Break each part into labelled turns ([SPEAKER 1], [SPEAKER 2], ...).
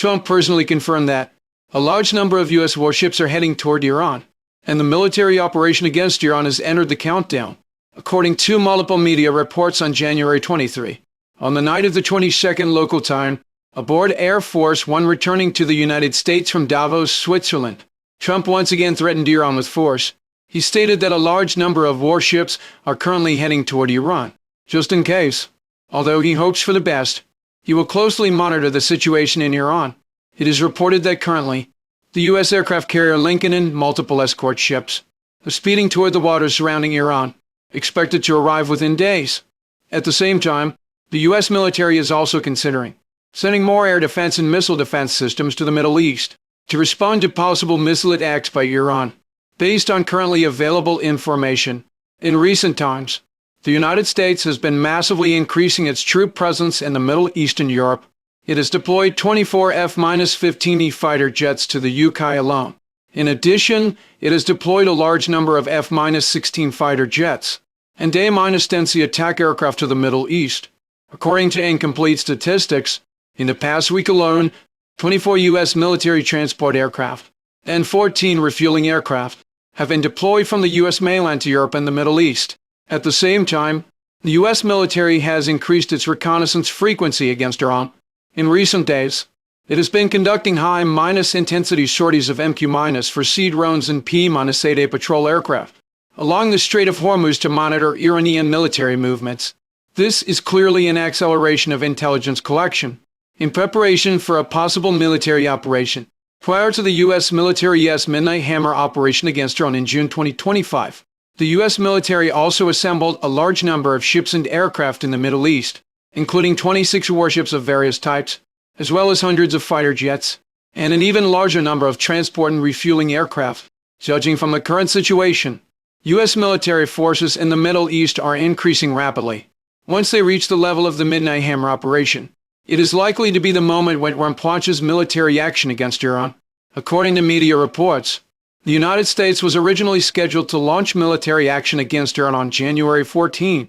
[SPEAKER 1] Trump personally confirmed that a large number of U.S. warships are heading toward Iran, and the military operation against Iran has entered the countdown, according to multiple media reports on January 23. On the night of the 22nd local time, aboard Air Force One returning to the United States from Davos, Switzerland, Trump once again threatened Iran with force. He stated that a large number of warships are currently heading toward Iran, just in case. Although he hopes for the best, he will closely monitor the situation in Iran. It is reported that currently, the U.S. aircraft carrier Lincoln and multiple escort ships are speeding toward the waters surrounding Iran, expected to arrive within days. At the same time, the U.S. military is also considering sending more air defense and missile defense systems to the Middle East to respond to possible missile attacks by Iran. Based on currently available information, in recent times, the United States has been massively increasing its troop presence in the Middle East and Europe. It has deployed 24 F-15E fighter jets to the UK alone. In addition, it has deployed a large number of F-16 fighter jets and A-10C attack aircraft to the Middle East. According to incomplete statistics, in the past week alone, 24 U.S. military transport aircraft and 14 refueling aircraft have been deployed from the U.S. mainland to Europe and the Middle East. At the same time, the U.S. military has increased its reconnaissance frequency against Iran. In recent days, it has been conducting high-intensity sorties of MQ- for sea drones and P-8A patrol aircraft along the Strait of Hormuz to monitor Iranian military movements. This is clearly an acceleration of intelligence collection in preparation for a possible military operation prior to the U.S. military's Midnight Hammer operation against Iran in June 2025. The U.S. military also assembled a large number of ships and aircraft in the Middle East, including 26 warships of various types, as well as hundreds of fighter jets, and an even larger number of transport and refueling aircraft. Judging from the current situation, U.S. military forces in the Middle East are increasing rapidly. Once they reach the level of the Midnight Hammer operation, it is likely to be the moment when Iran launches military action against Iran. According to media reports, the United States was originally scheduled to launch military action against Iran on January 14,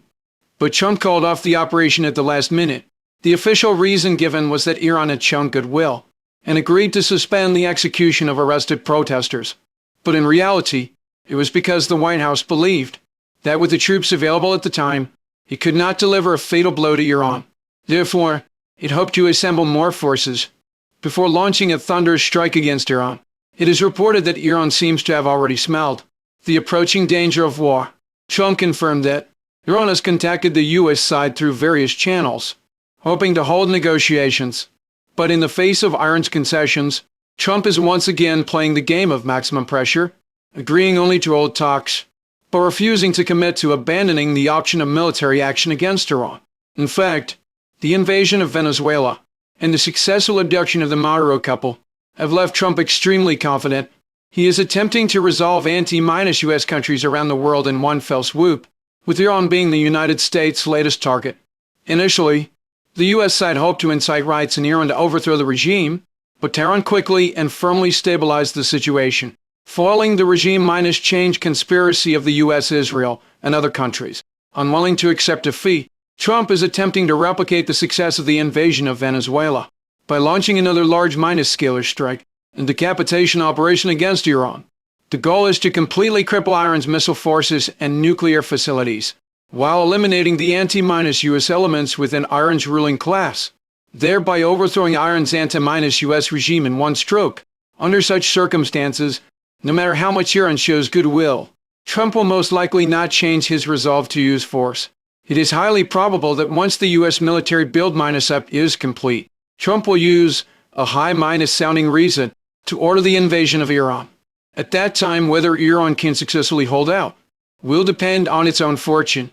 [SPEAKER 1] but Trump called off the operation at the last minute. The official reason given was that Iran had shown goodwill and agreed to suspend the execution of arrested protesters. But in reality, it was because the White House believed that with the troops available at the time, it could not deliver a fatal blow to Iran. Therefore, it hoped to assemble more forces before launching a thunderous strike against Iran. It is reported that Iran seems to have already smelled the approaching danger of war. Trump confirmed that Iran has contacted the U.S. side through various channels, hoping to hold negotiations. But in the face of Iran's concessions, Trump is once again playing the game of maximum pressure, agreeing only to hold talks, but refusing to commit to abandoning the option of military action against Iran. In fact, the invasion of Venezuela and the successful abduction of the Maduro couple have left Trump extremely confident. He is attempting to resolve anti-U.S. countries around the world in one fell swoop, with Iran being the United States' latest target. Initially, the U.S. side hoped to incite riots in Iran to overthrow the regime, but Tehran quickly and firmly stabilized the situation, foiling the regime-change conspiracy of the U.S., Israel, and other countries. Unwilling to accept defeat, Trump is attempting to replicate the success of the invasion of Venezuela by launching another large-scale strike and decapitation operation against Iran. The goal is to completely cripple Iran's missile forces and nuclear facilities, while eliminating the anti-U.S. elements within Iran's ruling class, thereby overthrowing Iran's anti-U.S. regime in one stroke. Under such circumstances, no matter how much Iran shows goodwill, Trump will most likely not change his resolve to use force. It is highly probable that once the U.S. military build-up is complete, Trump will use a high-sounding reason to order the invasion of Iran. At that time, whether Iran can successfully hold out will depend on its own fortune.